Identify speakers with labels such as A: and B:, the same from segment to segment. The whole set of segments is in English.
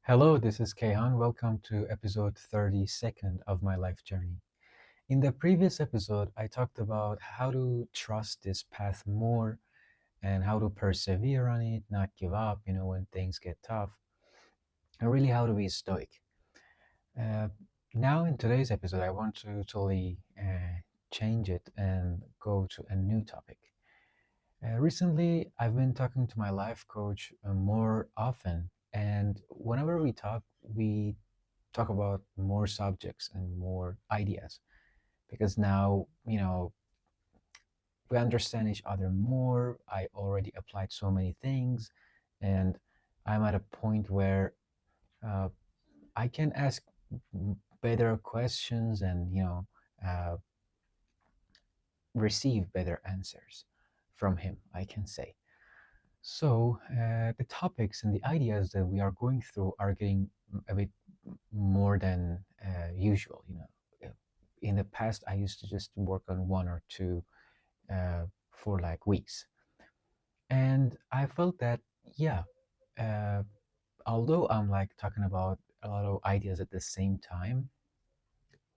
A: Hello, this is Kayhan. Welcome to episode 32nd of my life journey. In the previous episode, I talked about how to trust this path more and how to persevere on it, not give up, when things get tough, and really how to be stoic. Uh, Now, in today's episode, I want to totally change it and go to a new topic. Recently, I've been talking to my life coach more often, and whenever we talk about more subjects and more ideas because now we understand each other more. I already applied so many things, and I'm at a point where uh, I can ask better questions and uh, receive better answers from him, I can say. So the topics and the ideas that we are going through are getting a bit more than usual. In the past, I used to just work on one or two for like weeks, and I felt that yeah, uh, although I'm like talking about a lot of ideas at the same time,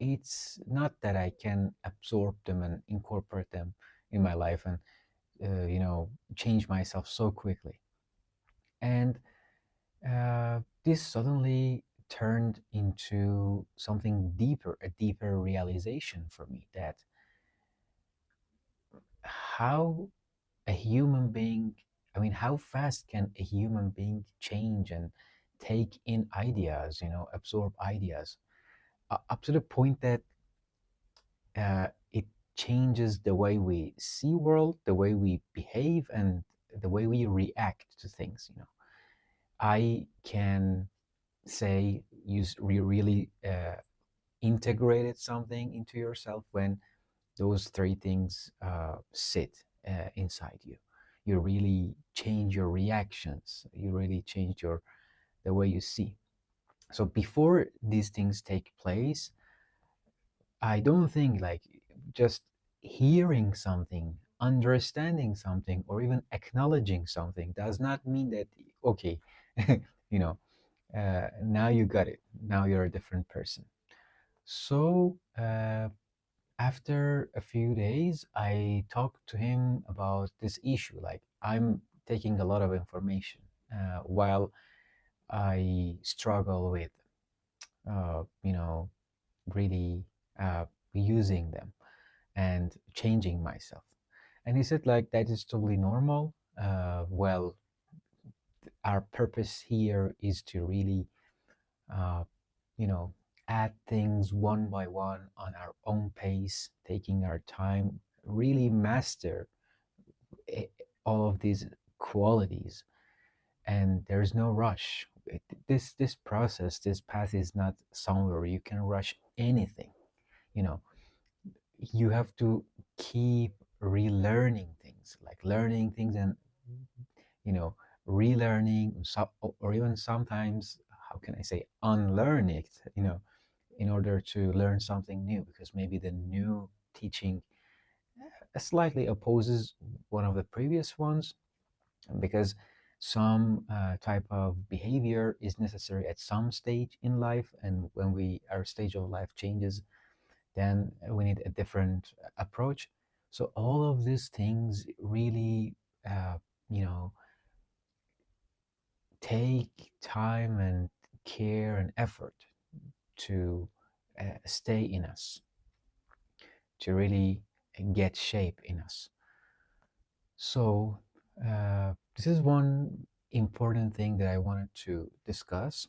A: it's not that I can absorb them and incorporate them in my life and change myself so quickly. And this suddenly turned into something deeper, a deeper realization for me that how a human being, I mean, how fast can a human being change and take in ideas, absorb ideas up to the point that it changes the way we see world, the way we behave, and the way we react to things. I can say really integrated something into yourself when those three things sit inside you. You really change your reactions. You really change your the way you see. So before these things take place, I don't think like just hearing something, understanding something, or even acknowledging something does not mean that okay, you know, now you got it. Now you're a different person. So after a few days, I talked to him about this issue. Like, I'm taking a lot of information while I struggle with, really using them and changing myself. And he said, like, that is totally normal. Well, our purpose here is to really, uh, you know, add things one by one on our own pace, taking our time, really master eh, all of these qualities. And there's no rush. This process, this path is not somewhere you can rush anything. You know, you have to keep relearning things, like learning things and you know relearning, or even sometimes, how can I say, unlearn it. In order to learn something new, because maybe the new teaching slightly opposes one of the previous ones, because some type of behavior is necessary at some stage in life, and when we our stage of life changes, then we need a different approach. So all of these things really uh, you know take time and care and effort to stay in us, to really get shape in us. So, this is one important thing that I wanted to discuss.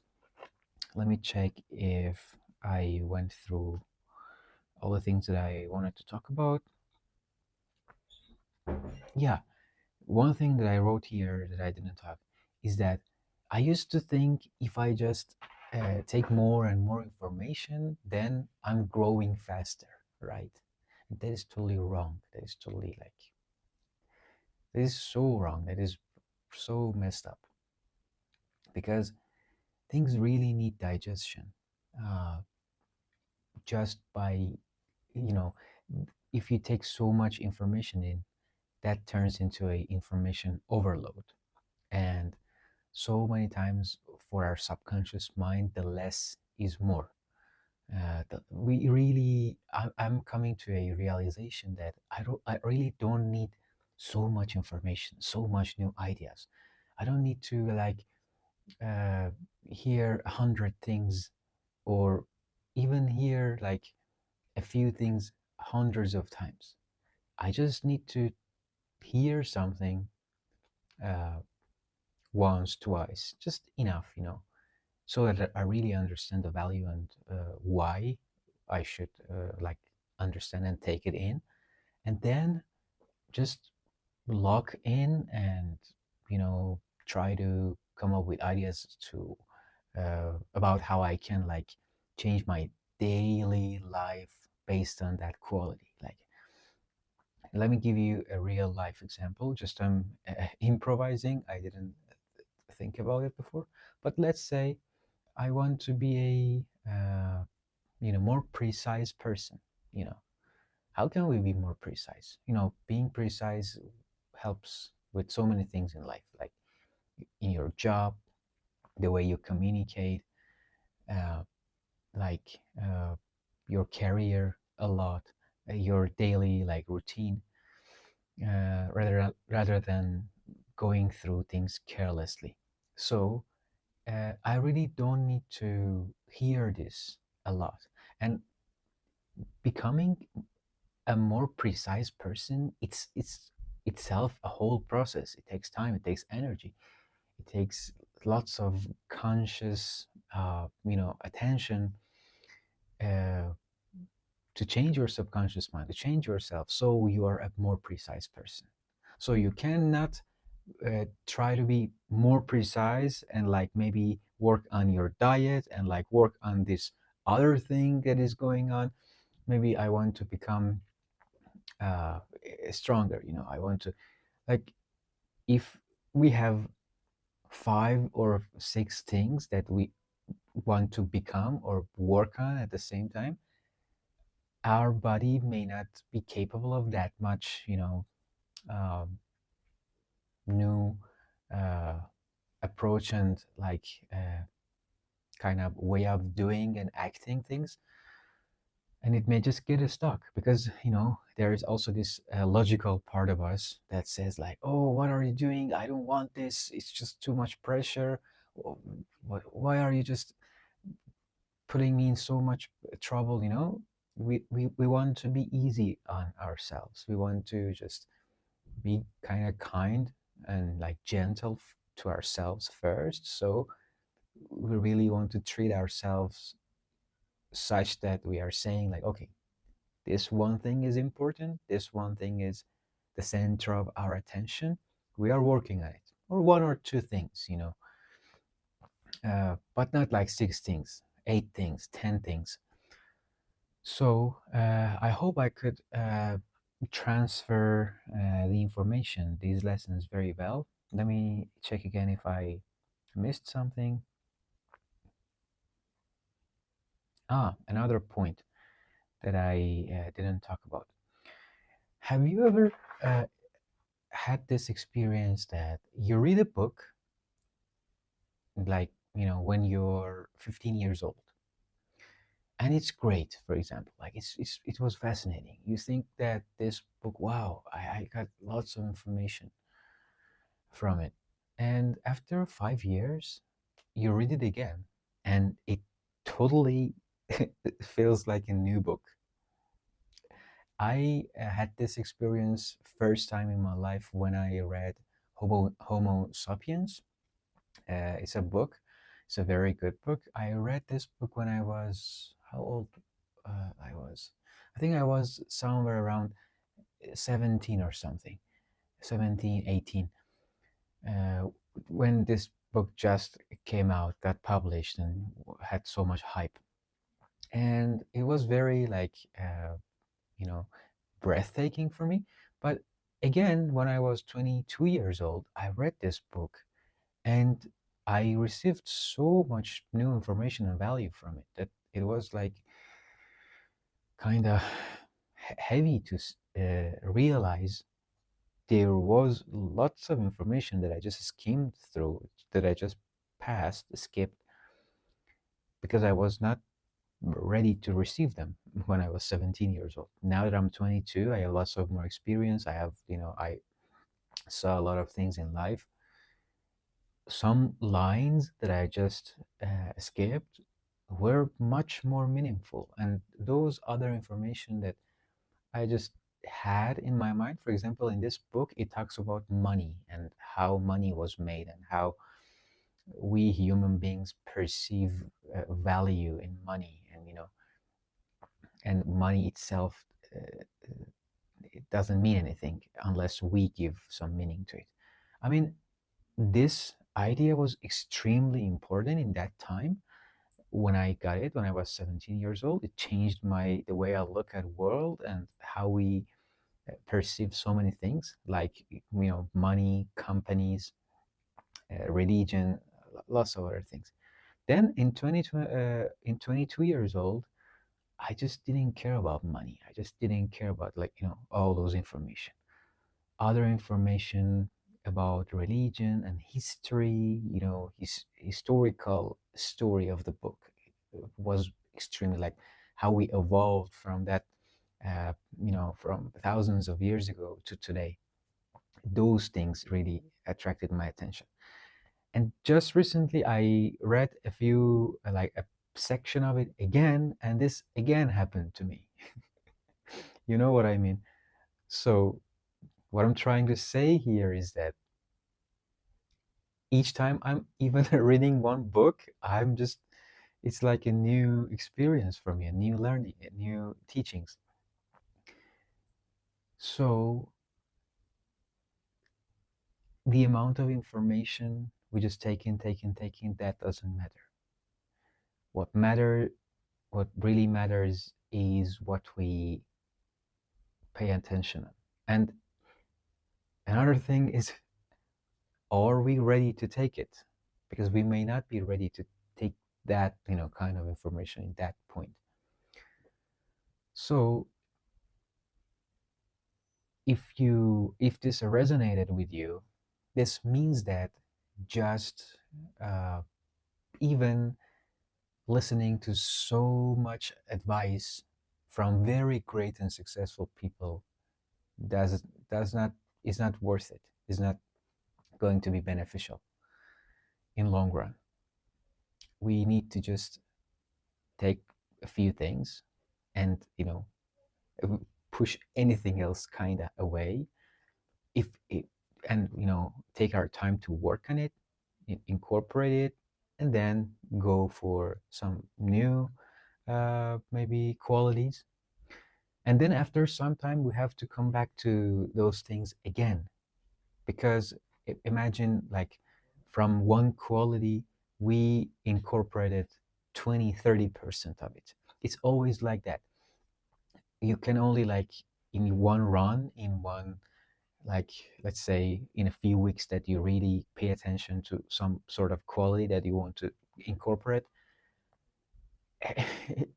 A: Let me check if I went through all the things that I wanted to talk about. Yeah, one thing that I wrote here that I didn't talk is that I used to think if I just take more and more information, then I'm growing faster, right? That is totally wrong. That is totally like, that is so wrong. That is so messed up, because things really need digestion. Uh, just by, you know, if you take so much information in, that turns into a information overload. And so many times for our subconscious mind, the less is more. We really, I'm coming to a realization that I really don't need so much information, so much new ideas. I don't need to like uh, hear 100 things, or even hear like a few things hundreds of times. I just need to hear something uh, once, twice, just enough, so that I really understand the value and why I should like understand and take it in, and then just lock in and try to come up with ideas to about how I can like change my daily life based on that quality. Like, let me give you a real life example. Just I'm improvising. I didn't think about it before, but let's say I want to be a more precise person. You know, how can we be more precise? Being precise helps with so many things in life, like in your job, the way you communicate, uh, like your career a lot, your daily like routine, rather than going through things carelessly. So I really don't need to hear this a lot. And becoming a more precise person, it's itself a whole process. It takes time, it takes energy, it takes lots of conscious attention uh, to change your subconscious mind, to change yourself so you are a more precise person. So you cannot try to be more precise and like maybe work on your diet and like work on this other thing that is going on. Maybe I want to become stronger. I want to, like, if we have 5 or 6 things that we want to become or work on at the same time, our body may not be capable of that much, um, new uh, approach and like kind of way of doing and acting things. And it may just get us stuck because there is also this logical part of us that says like, oh, what are you doing? I don't want this, it's just too much pressure. Why are you just putting me in so much trouble? We want to be easy on ourselves. We want to just be kind of kind and like gentle to ourselves first. So we really want to treat ourselves such that we are saying like, okay, this one thing is important, this one thing is the center of our attention, we are working on it, or 1 or 2 things, but not like 6 things, 8 things, 10 things. So I hope I could transfer the information, these lessons very well. Let me check again if I missed something. Another point that I didn't talk about. Have you ever uh, had this experience that you read a book, like, when you're 15 years old, and it's great, for example, like it was fascinating. You think that this book, wow, I got lots of information from it. And after 5 years, you read it again, and it totally feels like a new book. I had this experience first time in my life when I read Homo Sapiens. It's a book. It's a very good book. I read this book when I was, how old? I was, I think I was somewhere around 17 or something, 17, 18. Uh, when this book just came out, got published, and had so much hype. And it was very like, you know, breathtaking for me. But again, when I was 22 years old, I read this book, and I received so much new information and value from it that it was like kind of heavy to realize there was lots of information that I just skimmed through, that I just past skipped because I was not ready to receive them when I was 17 years old. Now that I'm 22, I have lots of more experience. I have, I saw a lot of things in life. Some lines that I just skipped were much more meaningful. And those other information that I just had in my mind, for example, in this book, it talks about money and how money was made and how we human beings perceive value in money, and money itself, uh, it doesn't mean anything unless we give some meaning to it. I mean, this idea was extremely important in that time when I got it when I was 17 years old. It changed my the way I look at world and how we perceive so many things like money, companies, religion, lots of other things. Then in 22 years old, I just didn't care about money. I just didn't care about all those information. Other information about religion and history, his historical story of the book was extremely like how we evolved from that, from thousands of years ago to today. Those things really attracted my attention. And just recently, I read a few, like a section of it again, and this again happened to me. You know what I mean? So, what I'm trying to say here is that each time I'm even reading one book, it's like a new experience for me, a new learning, a new teachings. So, the amount of information we just take in, that doesn't matter. What matter, what really matters is what we pay attention on. And another thing is, are we ready to take it? Because we may not be ready to take that, kind of information in that point. So if this resonated with you, this means that just uh, even listening to so much advice from very great and successful people does not is not worth it. Is not going to be beneficial in long run. We need to just take a few things and push anything else kind of away, if it, and take our time to work on it, incorporate it, and then go for some new maybe qualities. And then after some time we have to come back to those things again, because imagine, like, from one quality we incorporated 20-30% of it. It's always like that. You can only, like, in one run, in one, like, let's say in a few weeks, that you really pay attention to some sort of quality that you want to incorporate.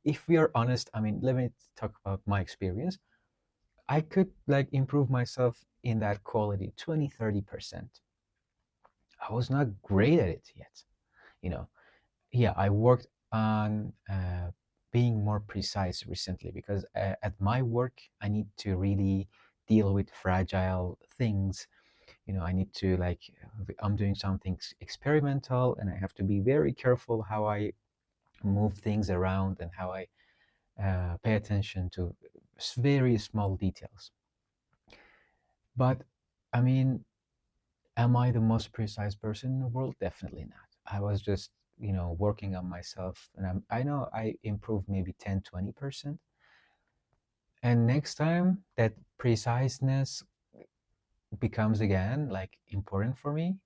A: If we are honest, I mean, let me talk about my experience. I could, like, improve myself in that quality 20-30%. I was not great at it yet, you know. Yeah, I worked on being more precise recently, because at my work I need to really deal with fragile things. I need to, like, I'm doing something experimental, and I have to be very careful how I move things around and how I pay attention to very small details. But I mean, am I the most precise person in the world? Definitely not. I was just, working on myself, and I know I improved maybe 10-20%. And next time that preciseness becomes again, like, important for me,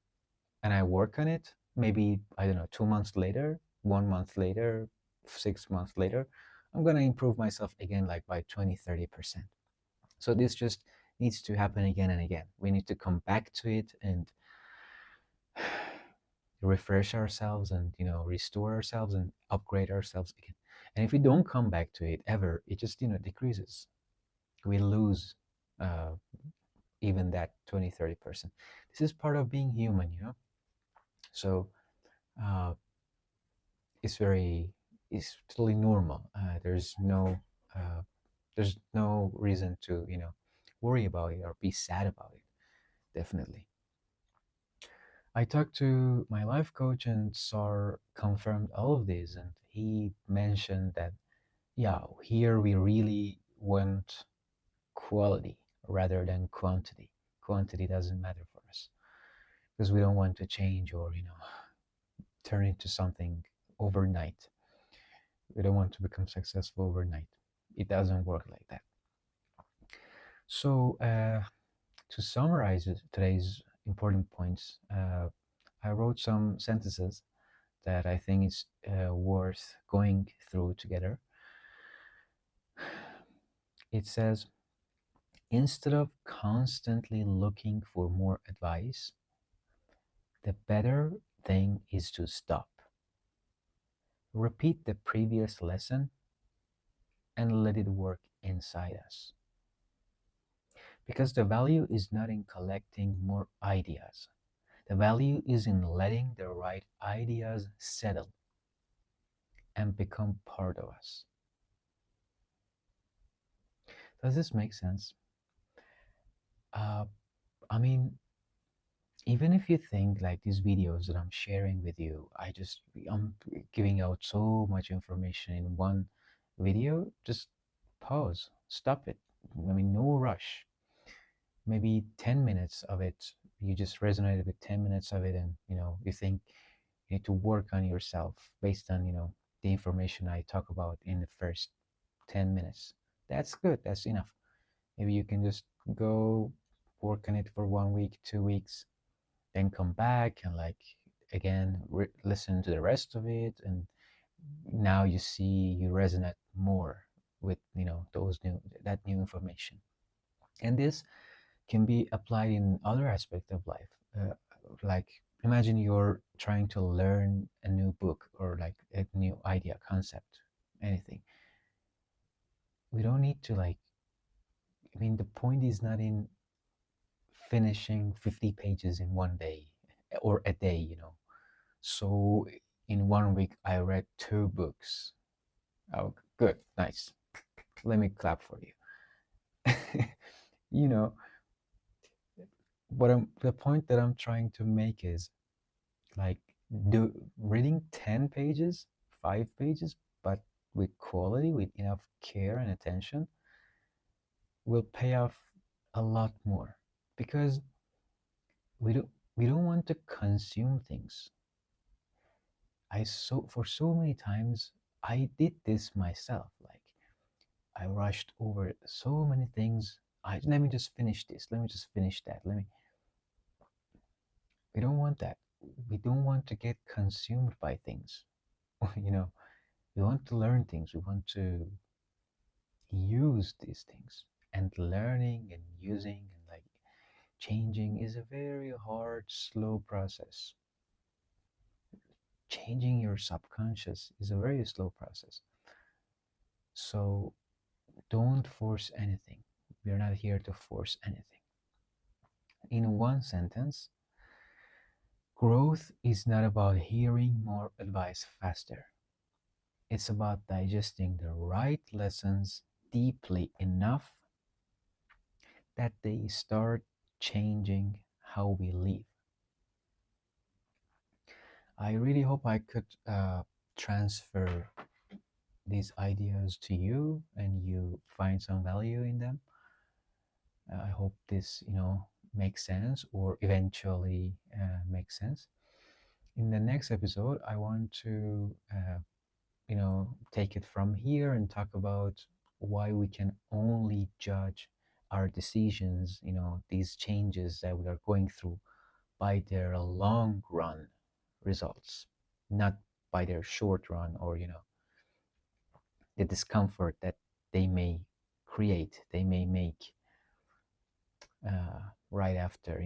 A: and I work on it, maybe, I don't know, 2 months later, 1 month later, 6 months later, I'm going to improve myself again, like by 20-30%. So this just needs to happen again and again. We need to come back to it and refresh ourselves, and restore ourselves and upgrade ourselves again. And if we don't come back to it ever, it just decreases. We lose uh, even that 20-30%. This is part of being human. So uh, is very is totally normal. Uh, there's no reason to worry about it or be sad about it. Definitely. I talked to my life coach and SAR confirmed all of this, and he mentioned that yeah, here we really want quality rather than quantity. Quantity doesn't matter for us because we don't want to change or turn into something overnight. We don't want to become successful overnight. It doesn't work like that. So, to summarize today's important points, I wrote some sentences that I think is worth going through together. It says, instead of constantly looking for more advice, the better thing is to stop. Repeat the previous lesson and let it work inside us. Because the value is not in collecting more ideas. The value is in letting the right ideas settle and become part of us. Does this make sense? Uh, I mean, even if you think like these videos that I'm sharing with you, I'm giving out so much information in one video, just pause, stop it. I mean, no rush. Maybe 10 minutes of it, you just resonated with 10 minutes of it, and you think you need to work on yourself based on the information I talk about in the first 10 minutes. That's good, that's enough. Maybe you can just go work on it for 1 week, 2 weeks, then come back and like again listen to the rest of it, and now you see you resonate more with those new that new information. And this can be applied in other aspects of life. Like imagine you're trying to learn a new book or like a new idea, concept, anything. We don't need to like, I mean, the point is not in finishing 50 pages in one day or a day, So in 1 week, I read 2 books. Oh, good, nice. Let me clap for you. you know, the point that I'm trying to make is like do reading 10 pages, 5 pages, but with quality, with enough care and attention, will pay off a lot more because we don't we don't want to consume things. For so many times I did this myself. Like I rushed over so many things. Let me just finish this. Let me just finish that. We don't want that. We don't want to get consumed by things. you know, we want to learn things. We want to use these things. And learning and using and like changing is a very hard, slow process. Changing your subconscious is a very slow process. So don't force anything. We're not here to force anything. In one sentence, growth is not about hearing more advice faster. It's about digesting the right lessons deeply enough that they start changing how we live. I really hope I could transfer these ideas to you and you find some value in them. I hope this, makes sense or eventually makes sense. In the next episode, I want to, take it from here and talk about why we can only judge our decisions, these changes that we are going through by their long run results, not by their short run or, the discomfort that they may create, they may make right after,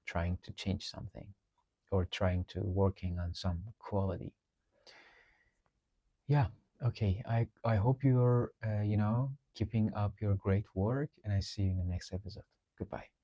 A: trying to change something or trying to working on some quality. Yeah, okay. I hope you're keeping up your great work, and I see you in the next episode. Goodbye.